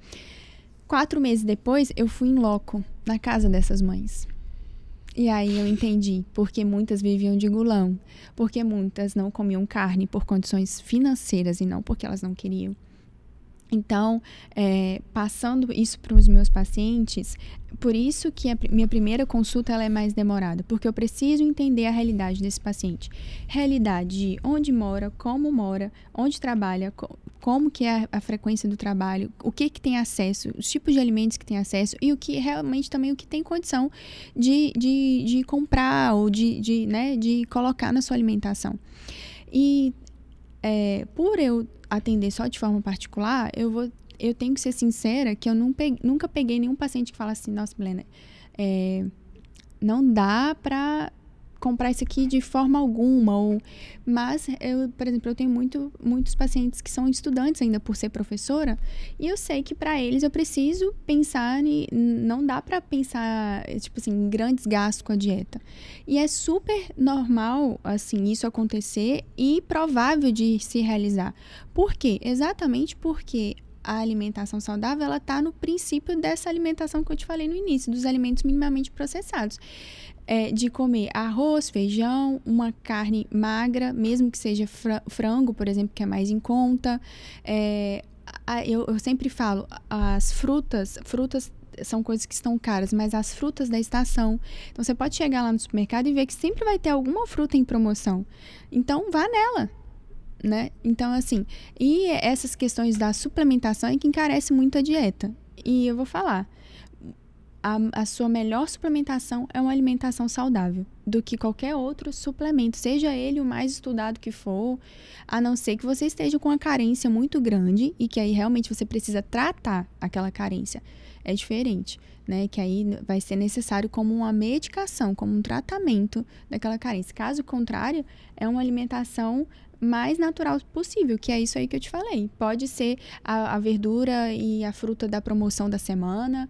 4 meses depois, eu fui em loco, na casa dessas mães. E aí eu entendi porque muitas viviam de gulão, porque muitas não comiam carne por condições financeiras e não porque elas não queriam. Então, passando isso para os meus pacientes, por isso que a minha primeira consulta ela é mais demorada, porque eu preciso entender a realidade desse paciente. Realidade de onde mora, onde trabalha, como que é a frequência do trabalho, o que tem acesso, os tipos de alimentos que tem acesso e o que realmente também o que tem condição de comprar ou de colocar na sua alimentação. E por eu atender só de forma particular, eu tenho que ser sincera que eu nunca peguei nenhum paciente que fala assim, nossa, Milena, não dá pra comprar isso aqui de forma alguma. Mas, por exemplo, eu tenho muitos pacientes que são estudantes ainda por ser professora, e eu sei que para eles eu preciso pensar, não dá para pensar, tipo assim, em grandes gastos com a dieta. E é super normal, assim, isso acontecer e provável de se realizar. Por quê? Exatamente porque a alimentação saudável, ela tá no princípio dessa alimentação que eu te falei no início, dos alimentos minimamente processados. De comer arroz, feijão, uma carne magra, mesmo que seja frango, por exemplo, que é mais em conta. Eu sempre falo, as frutas são coisas que estão caras, mas as frutas da estação. Então, você pode chegar lá no supermercado e ver que sempre vai ter alguma fruta em promoção. Então, vá nela, né? Então, assim, e essas questões da suplementação é que encarece muito a dieta. E eu vou falar, a sua melhor suplementação é uma alimentação saudável do que qualquer outro suplemento, seja ele o mais estudado que for, a não ser que você esteja com uma carência muito grande e que aí realmente você precisa tratar aquela carência. É diferente, né? Que aí vai ser necessário como uma medicação, como um tratamento daquela carência. Caso contrário, é uma alimentação mais natural possível, que é isso aí que eu te falei. Pode ser a verdura e a fruta da promoção da semana,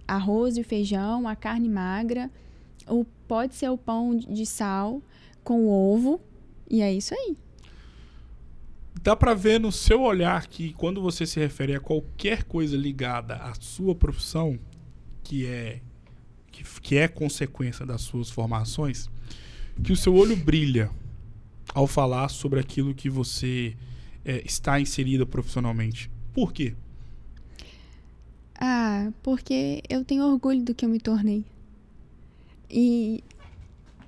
arroz e feijão, a carne magra, ou pode ser o pão de sal com ovo, e é isso aí. Dá pra ver no seu olhar que quando você se refere a qualquer coisa ligada à sua profissão, que é consequência das suas formações, que o seu olho brilha ao falar sobre aquilo que você está inserida profissionalmente. Por quê? Porque eu tenho orgulho do que eu me tornei. E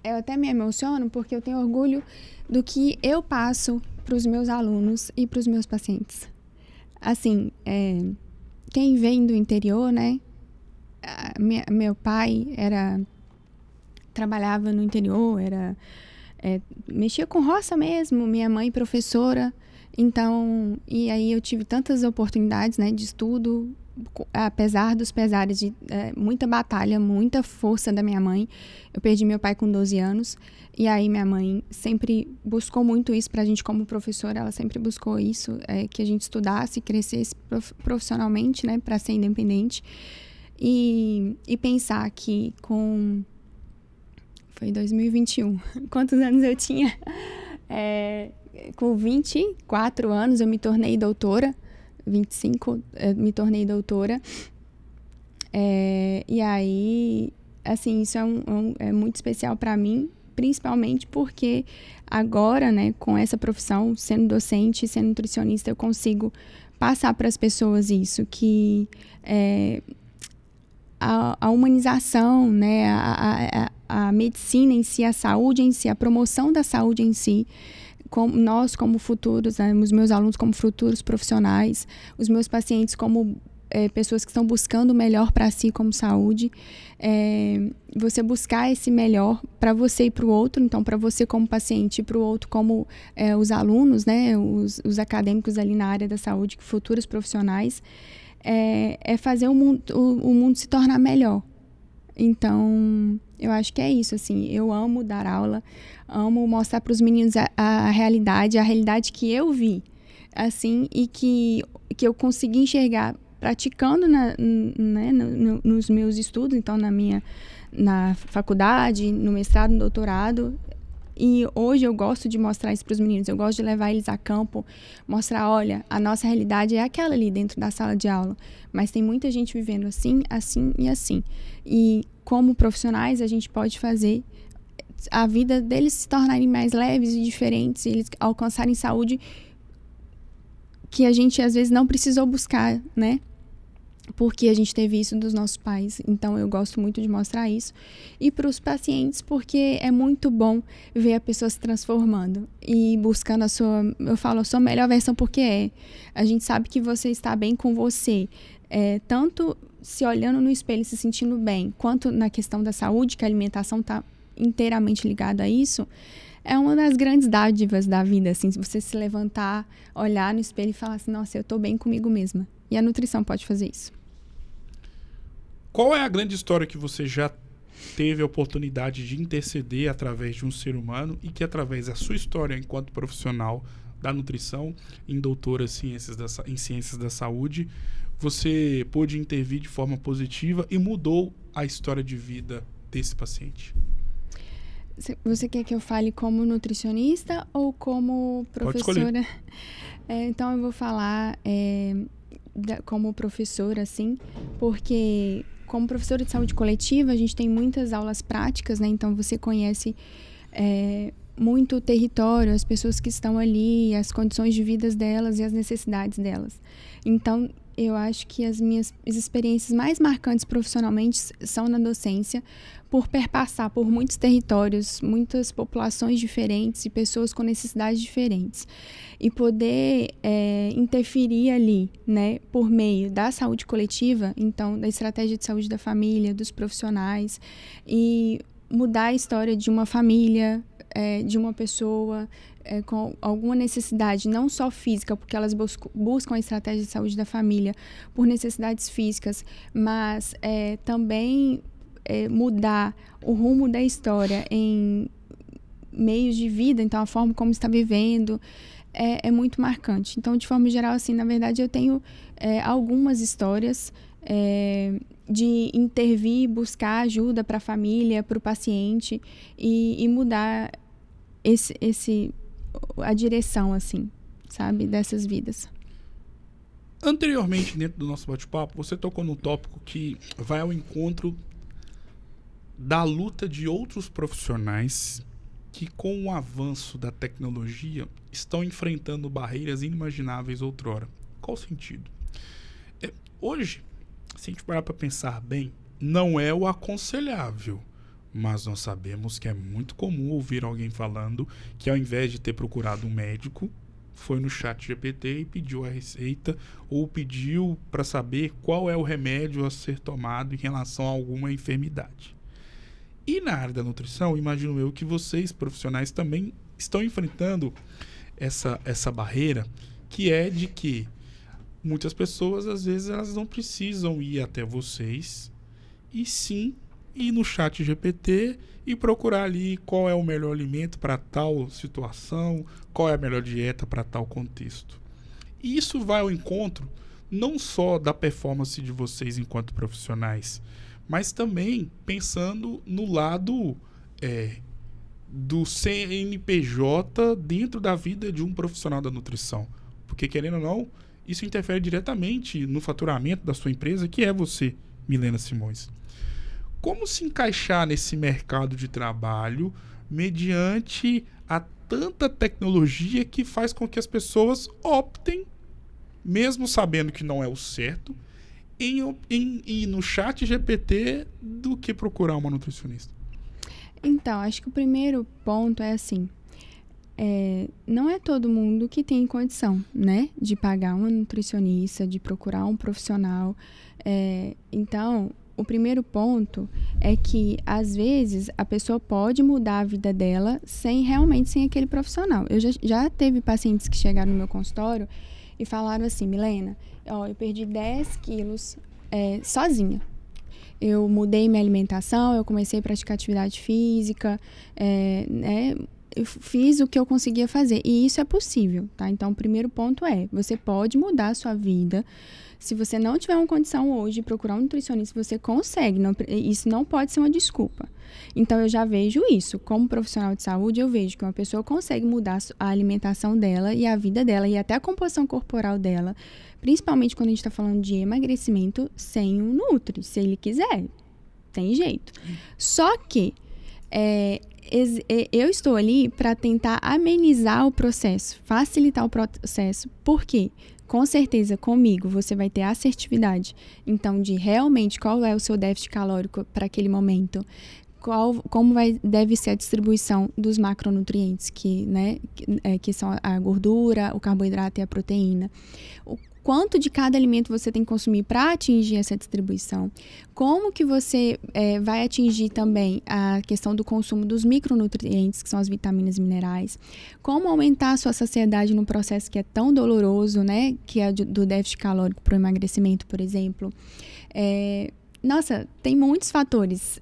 eu até me emociono porque eu tenho orgulho do que eu passo para os meus alunos e para os meus pacientes. Assim, quem vem do interior, né? Meu pai trabalhava no interior, mexia com roça mesmo, minha mãe professora, então, e aí eu tive tantas oportunidades, né, de estudo, apesar dos pesares de muita batalha, muita força da minha mãe. Eu perdi meu pai com 12 anos, e aí minha mãe sempre buscou muito isso pra gente como professora, ela sempre buscou isso, que a gente estudasse, crescesse profissionalmente, né, pra ser independente, e pensar que foi 2021. Quantos anos eu tinha? Com 24 anos eu me tornei doutora. 25, me tornei doutora. E aí, assim, isso é muito especial para mim, principalmente porque agora, né, com essa profissão, sendo docente, sendo nutricionista, eu consigo passar para as pessoas isso, que a humanização, né, a medicina em si, a saúde em si, a promoção da saúde em si, nós como futuros, né, os meus alunos como futuros profissionais, os meus pacientes como pessoas que estão buscando o melhor para si como saúde, você buscar esse melhor para você e para o outro, então para você como paciente e para o outro como os alunos, né, os acadêmicos ali na área da saúde, futuros profissionais, fazer o mundo se tornar melhor. Então, eu acho que é isso, assim, eu amo dar aula, amo mostrar para os meninos a realidade que eu vi, assim, e que eu consegui enxergar praticando nos meus estudos, então na faculdade, no mestrado, no doutorado. E hoje eu gosto de mostrar isso para os meninos, eu gosto de levar eles a campo, mostrar, olha, a nossa realidade é aquela ali dentro da sala de aula, mas tem muita gente vivendo assim, assim e assim. E como profissionais a gente pode fazer a vida deles se tornarem mais leves e diferentes, e eles alcançarem saúde que a gente às vezes não precisou buscar, né? Porque a gente teve isso dos nossos pais. Então eu gosto muito de mostrar isso. E para os pacientes, porque é muito bom ver a pessoa se transformando e buscando a sua melhor versão, porque a gente sabe que você está bem com você. Tanto se olhando no espelho e se sentindo bem, quanto na questão da saúde, que a alimentação está inteiramente ligada a isso. É uma das grandes dádivas da vida, assim, se você se levantar, olhar no espelho e falar assim, nossa, eu estou bem comigo mesma. E a nutrição pode fazer isso. Qual é a grande história que você já teve a oportunidade de interceder através de um ser humano e que através da sua história enquanto profissional da nutrição, em doutora em ciências da saúde, você pôde intervir de forma positiva e mudou a história de vida desse paciente? Você quer que eu fale como nutricionista ou como professora? Então, eu vou falar como professora, assim, porque como professora de saúde coletiva, a gente tem muitas aulas práticas, né? Então, você conhece muito o território, as pessoas que estão ali, as condições de vida delas e as necessidades delas. Então, eu acho que as minhas experiências mais marcantes profissionalmente são na docência, por perpassar por muitos territórios, muitas populações diferentes e pessoas com necessidades diferentes. E poder interferir ali, né, por meio da saúde coletiva, então, da estratégia de saúde da família, dos profissionais, e mudar a história de uma família, de uma pessoa com alguma necessidade, não só física, porque elas buscam a estratégia de saúde da família por necessidades físicas, mas também mudar o rumo da história em meios de vida, então a forma como está vivendo é muito marcante. Então, de forma geral, assim, na verdade, eu tenho algumas histórias de intervir, buscar ajuda para a família, para o paciente e mudar a direção, assim, sabe, dessas vidas. Anteriormente, dentro do nosso bate-papo, você tocou num tópico que vai ao encontro da luta de outros profissionais que, com o avanço da tecnologia, estão enfrentando barreiras inimagináveis outrora. Qual o sentido? Hoje, se a gente parar para pensar bem, não é o aconselhável, mas nós sabemos que é muito comum ouvir alguém falando que, ao invés de ter procurado um médico, foi no ChatGPT e pediu a receita ou pediu para saber qual é o remédio a ser tomado em relação a alguma enfermidade. E na área da nutrição, imagino eu que vocês, profissionais, também estão enfrentando essa barreira, que é de que muitas pessoas, às vezes, elas não precisam ir até vocês, e sim ir no ChatGPT e procurar ali qual é o melhor alimento para tal situação, qual é a melhor dieta para tal contexto. E isso vai ao encontro não só da performance de vocês enquanto profissionais, mas também pensando no lado do CNPJ dentro da vida de um profissional da nutrição. Porque, querendo ou não, isso interfere diretamente no faturamento da sua empresa, que é você, Milena Simões. Como se encaixar nesse mercado de trabalho mediante a tanta tecnologia que faz com que as pessoas optem, mesmo sabendo que não é o certo, em ir no ChatGPT do que procurar uma nutricionista? Então, acho que o primeiro ponto é assim, não é todo mundo que tem condição, né, de pagar uma nutricionista, de procurar um profissional. Então, o primeiro ponto é que, às vezes, a pessoa pode mudar a vida dela sem aquele profissional. Eu já teve pacientes que chegaram no meu consultório e falaram assim: Milena, eu perdi 10 quilos sozinha. Eu mudei minha alimentação, eu comecei a praticar atividade física, eu fiz o que eu conseguia fazer. E isso é possível, tá? Então, o primeiro ponto você pode mudar a sua vida. Se você não tiver uma condição hoje de procurar um nutricionista, você consegue. Isso não pode ser uma desculpa. Então, eu já vejo isso. Como profissional de saúde, eu vejo que uma pessoa consegue mudar a alimentação dela e a vida dela e até a composição corporal dela, principalmente quando a gente está falando de emagrecimento, sem um nutri, se ele quiser. Tem jeito. Só que eu estou ali para tentar amenizar o processo, facilitar o processo. Por quê? Com certeza, comigo, você vai ter assertividade. Então, de realmente qual é o seu déficit calórico para aquele momento, como deve ser a distribuição dos macronutrientes, que são a gordura, o carboidrato e a proteína. Quanto de cada alimento você tem que consumir para atingir essa distribuição? Como que você vai atingir também a questão do consumo dos micronutrientes, que são as vitaminas e minerais? Como aumentar a sua saciedade num processo que é tão doloroso, né? Que é do déficit calórico para o emagrecimento, por exemplo. Nossa, tem muitos fatores.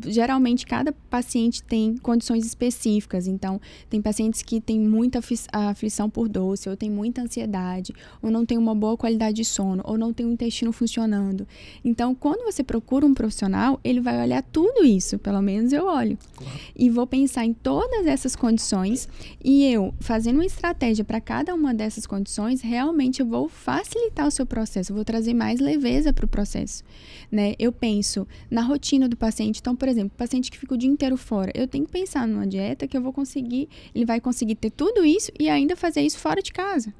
Geralmente, cada paciente tem condições específicas. Então, tem pacientes que têm muita aflição por doce, ou tem muita ansiedade, ou não tem uma boa qualidade de sono, ou não tem o intestino funcionando. Então, quando você procura um profissional, ele vai olhar tudo isso, pelo menos eu olho. Claro. E vou pensar em todas essas condições, e eu, fazendo uma estratégia para cada uma dessas condições, realmente eu vou facilitar o seu processo, eu vou trazer mais leveza para o processo. Né? Eu penso na rotina do paciente. Então, por exemplo, o paciente que fica o dia inteiro fora, eu tenho que pensar numa dieta que ele vai conseguir ter tudo isso e ainda fazer isso fora de casa.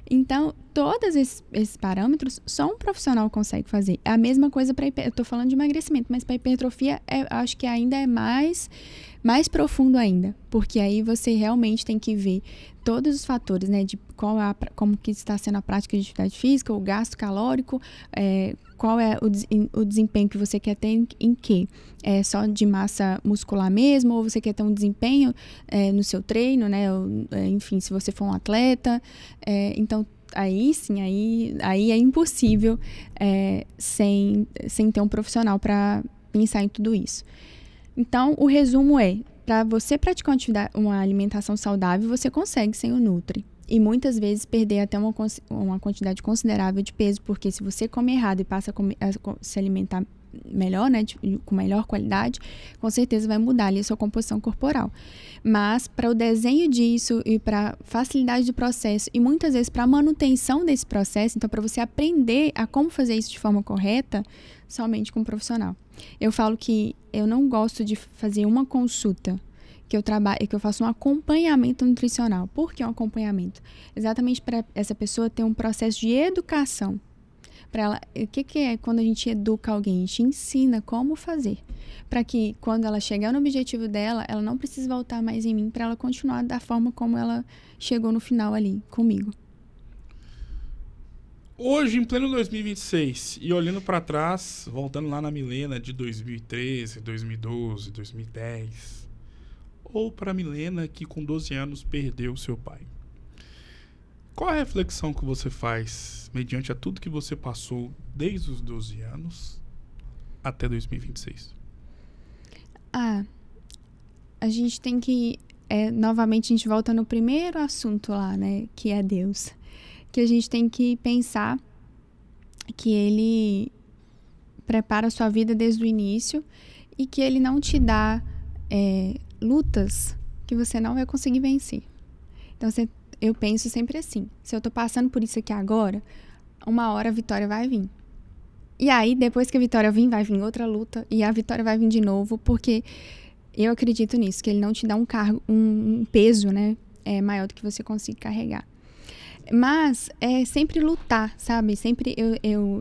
Então, todos esses parâmetros só um profissional consegue fazer. É a mesma coisa para eu estou falando de emagrecimento, mas para hipertrofia acho que ainda é mais profundo ainda, porque aí você realmente tem que ver todos os fatores, né, de como que está sendo a prática de atividade física, o gasto calórico, qual é o desempenho que você quer ter em quê? É só de massa muscular mesmo, ou você quer ter um desempenho no seu treino, né? Enfim, se você for um atleta. Então, aí sim, aí é impossível sem ter um profissional para pensar em tudo isso. Então, o resumo para você praticar uma alimentação saudável, você consegue sem o Nutri. E muitas vezes perder até uma quantidade considerável de peso, porque se você come errado e passa a se alimentar melhor, né, com melhor qualidade, com certeza vai mudar ali a sua composição corporal. Mas para o desenho disso e para facilidade do processo e muitas vezes para a manutenção desse processo, então para você aprender a como fazer isso de forma correta, somente com um profissional. Eu falo que eu não gosto de fazer uma consulta, que eu faço um acompanhamento nutricional. Por que um acompanhamento? Exatamente para essa pessoa ter um processo de educação. Para ela, o que é quando a gente educa alguém? A gente ensina como fazer. Para que quando ela chegar no objetivo dela, ela não precise voltar mais em mim, para ela continuar da forma como ela chegou no final ali, comigo. Hoje, em pleno 2026, e olhando para trás, voltando lá na Milena de 2013, 2012, 2010, ou para a Milena que com 12 anos perdeu seu pai. Qual a reflexão que você faz mediante a tudo que você passou desde os 12 anos até 2026? A gente tem que... novamente, a gente volta no primeiro assunto lá, né? Que é Deus. Que a gente tem que pensar que Ele prepara a sua vida desde o início e que Ele não te dá lutas que você não vai conseguir vencer. Então, eu penso sempre assim, se eu tô passando por isso aqui agora, uma hora a vitória vai vir. E aí, depois que a vitória vir, vai vir outra luta e a vitória vai vir de novo, porque eu acredito nisso, que Ele não te dá um peso, né, maior do que você consiga carregar. Mas é sempre lutar, sabe? Sempre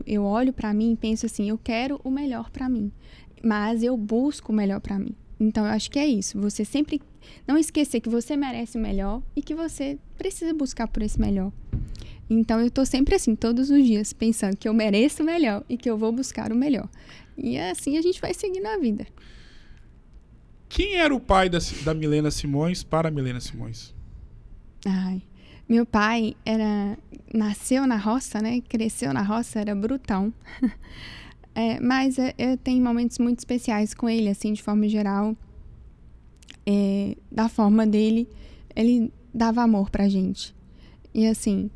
eu olho pra mim e penso assim, eu quero o melhor pra mim, mas eu busco o melhor pra mim. Então, eu acho que é isso. Você sempre não esquecer que você merece o melhor e que você precisa buscar por esse melhor. Então, eu tô sempre assim, todos os dias, pensando que eu mereço o melhor e que eu vou buscar o melhor. E assim a gente vai seguindo a vida. Quem era o pai da Milena Simões para a Milena Simões? Ai, meu pai nasceu na roça, né? Cresceu na roça, era brutão. Mas eu tenho momentos muito especiais com ele, assim, de forma geral. Da forma dele, ele dava amor pra gente. E assim,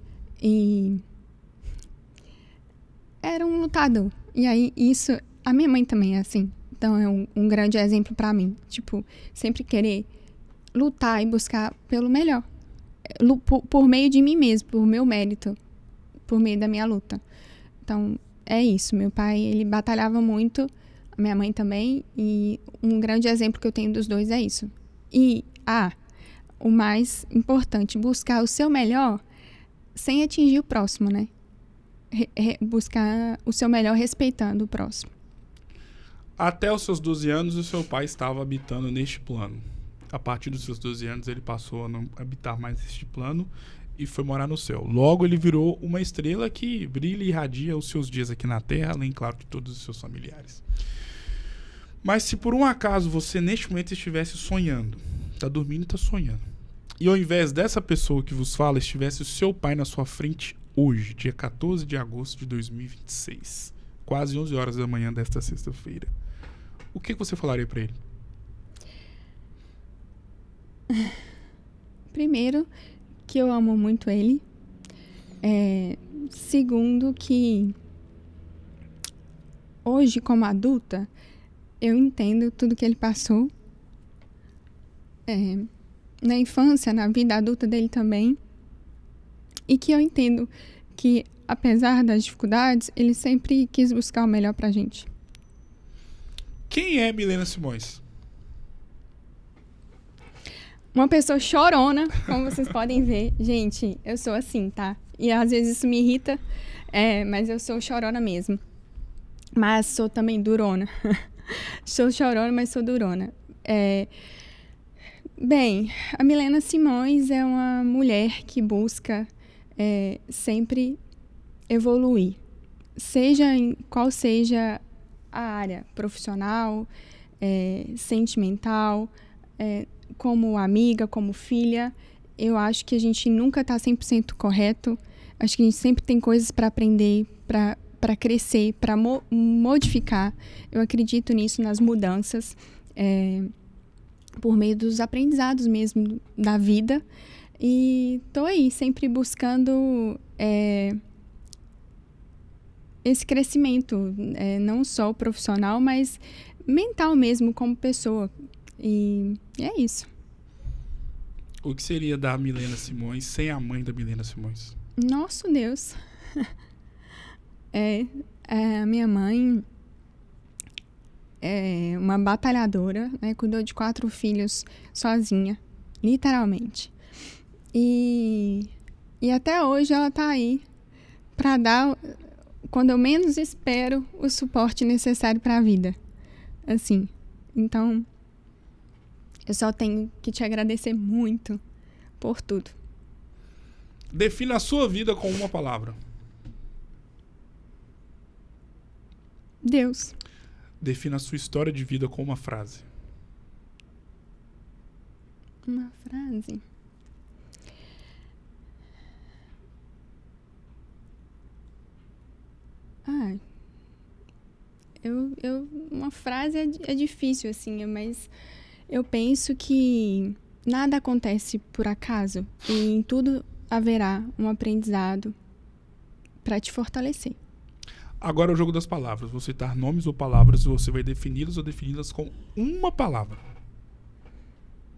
era um lutador. E aí, isso, a minha mãe também é assim. Então, é um grande exemplo pra mim. Tipo, sempre querer lutar e buscar pelo melhor. Por meio de mim mesmo, por meu mérito, por meio da minha luta. Então, é isso. Meu pai, ele batalhava muito, a minha mãe também, e um grande exemplo que eu tenho dos dois é isso. E, o mais importante, buscar o seu melhor sem atingir o próximo, né? Buscar o seu melhor respeitando o próximo. Até os seus 12 anos, o seu pai estava habitando neste plano. A partir dos seus 12 anos, ele passou a não habitar mais este plano e foi morar no céu. Logo, ele virou uma estrela que brilha e irradia os seus dias aqui na Terra, além, claro, de todos os seus familiares. Mas se por um acaso você, neste momento, estivesse sonhando, tá dormindo e tá sonhando, e ao invés dessa pessoa que vos fala, estivesse o seu pai na sua frente hoje, dia 14 de agosto de 2026, quase 11 horas da manhã desta sexta-feira, o que você falaria para ele? Primeiro, que eu amo muito ele. Segundo, que hoje, como adulta, eu entendo tudo que ele passou. Na infância, na vida adulta dele também. E que eu entendo que, apesar das dificuldades, ele sempre quis buscar o melhor pra gente. Quem é Milena Simões? Uma pessoa chorona, como vocês podem ver. Gente, eu sou assim, tá? E às vezes isso me irrita, mas eu sou chorona mesmo. Mas sou também durona. Sou chorona, mas sou durona. Bem, a Milena Simões é uma mulher que busca sempre evoluir. Seja em qual seja a área profissional, sentimental, como amiga, como filha. Eu acho que a gente nunca está 100% correto. Acho que a gente sempre tem coisas para aprender, para crescer, para modificar. Eu acredito nisso, nas mudanças, por meio dos aprendizados mesmo da vida. E tô aí, sempre buscando esse crescimento, não só profissional, mas mental mesmo, como pessoa. E é isso. O que seria da Milena Simões sem a mãe da Milena Simões? Nosso Deus. A minha mãe é uma batalhadora, né? Cuidou de 4 filhos sozinha, literalmente. E até hoje ela tá aí para dar, quando eu menos espero, o suporte necessário para a vida. Assim, então eu só tenho que te agradecer muito por tudo. Defina a sua vida com uma palavra. Deus. Defina a sua história de vida com uma frase. Uma frase. Uma frase é difícil, assim, mas eu penso que nada acontece por acaso e em tudo haverá um aprendizado para te fortalecer. Agora é o jogo das palavras. Vou citar nomes ou palavras e você vai defini-los ou defini-las com uma palavra.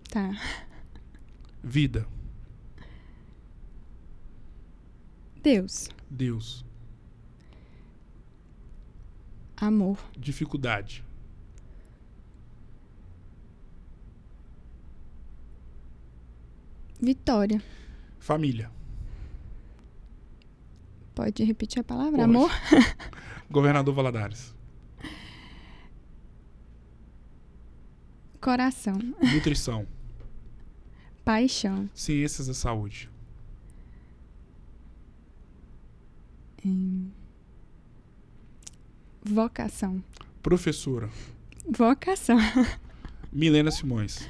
Tá. Vida. Deus. Deus. Amor. Dificuldade. Vitória. Família. Pode repetir a palavra? Pode. Amor? Governador Valadares. Coração. Nutrição. Paixão. Ciências da saúde. Vocação. Professora. Vocação. Milena Simões.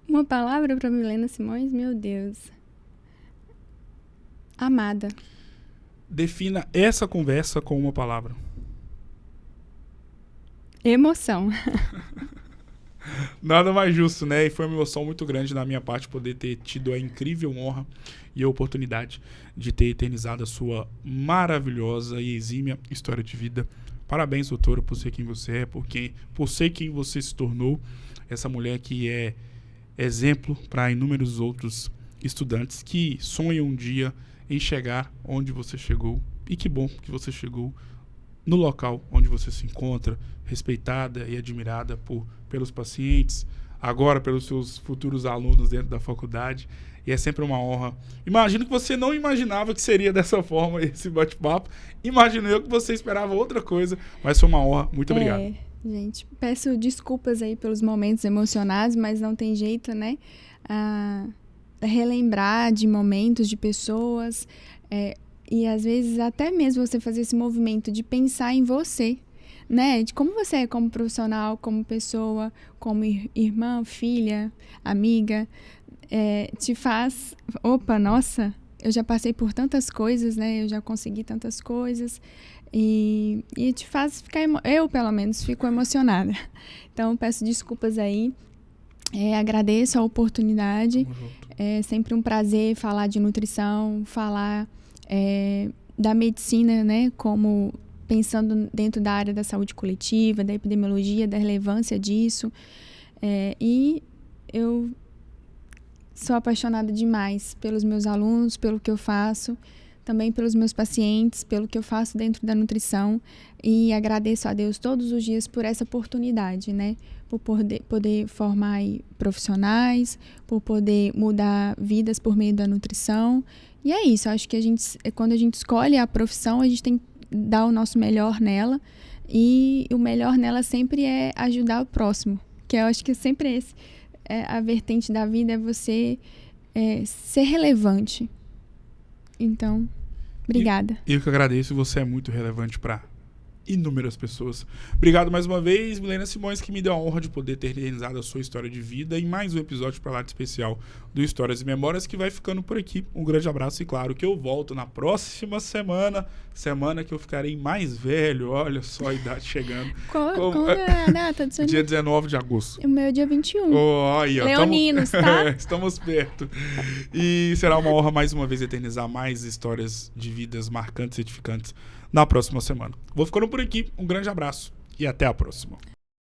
Uma palavra para Milena Simões? Meu Deus. Amada. Defina essa conversa com uma palavra. Emoção. Nada mais justo, né? E foi uma emoção muito grande da minha parte poder ter tido a incrível honra e a oportunidade de ter eternizado a sua maravilhosa e exímia história de vida. Parabéns, doutora, por ser quem você é, por ser quem você se tornou. Essa mulher que é exemplo para inúmeros outros estudantes que sonham um dia em chegar onde você chegou. E que bom que você chegou no local onde você se encontra, respeitada e admirada pelos pacientes, agora pelos seus futuros alunos dentro da faculdade. E é sempre uma honra. Imagino que você não imaginava que seria dessa forma esse bate-papo. Imagino eu que você esperava outra coisa, mas foi uma honra. Muito obrigado. Gente, peço desculpas aí pelos momentos emocionados, mas não tem jeito, né? Relembrar de momentos, de pessoas, e às vezes até mesmo você fazer esse movimento de pensar em você, né? De como você é como profissional, como pessoa, como irmã, filha, amiga, te faz... Opa, nossa, eu já passei por tantas coisas, né? Eu já consegui tantas coisas e te faz ficar... Eu, pelo menos, fico emocionada. Então, peço desculpas aí. Agradeço a oportunidade. É sempre um prazer falar de nutrição, falar da medicina, né? Como pensando dentro da área da saúde coletiva, da epidemiologia, da relevância disso. E eu sou apaixonada demais pelos meus alunos, pelo que eu faço, também pelos meus pacientes, pelo que eu faço dentro da nutrição. E agradeço a Deus todos os dias por essa oportunidade, né? Por poder formar aí profissionais, por poder mudar vidas por meio da nutrição. E é isso, acho que quando a gente escolhe a profissão, a gente tem que dar o nosso melhor nela. E o melhor nela sempre é ajudar o próximo, que eu acho que sempre a vertente da vida é você ser relevante. Então, obrigada. Eu que agradeço, você é muito relevante para inúmeras pessoas. Obrigado mais uma vez, Milena Simões, que me deu a honra de poder ter realizado a sua história de vida em mais um episódio para lá de especial do Histórias e Memórias, que vai ficando por aqui. Um grande abraço e claro que eu volto na próxima semana que eu ficarei mais velho. Olha só a idade chegando. Qual é a data do seu dia 19 de agosto. O meu é dia 21. Olha, Leoninos, tá? Estamos perto. E será uma honra mais uma vez eternizar mais histórias de vidas marcantes e edificantes na próxima semana. Vou ficando por aqui. Um grande abraço e até a próxima.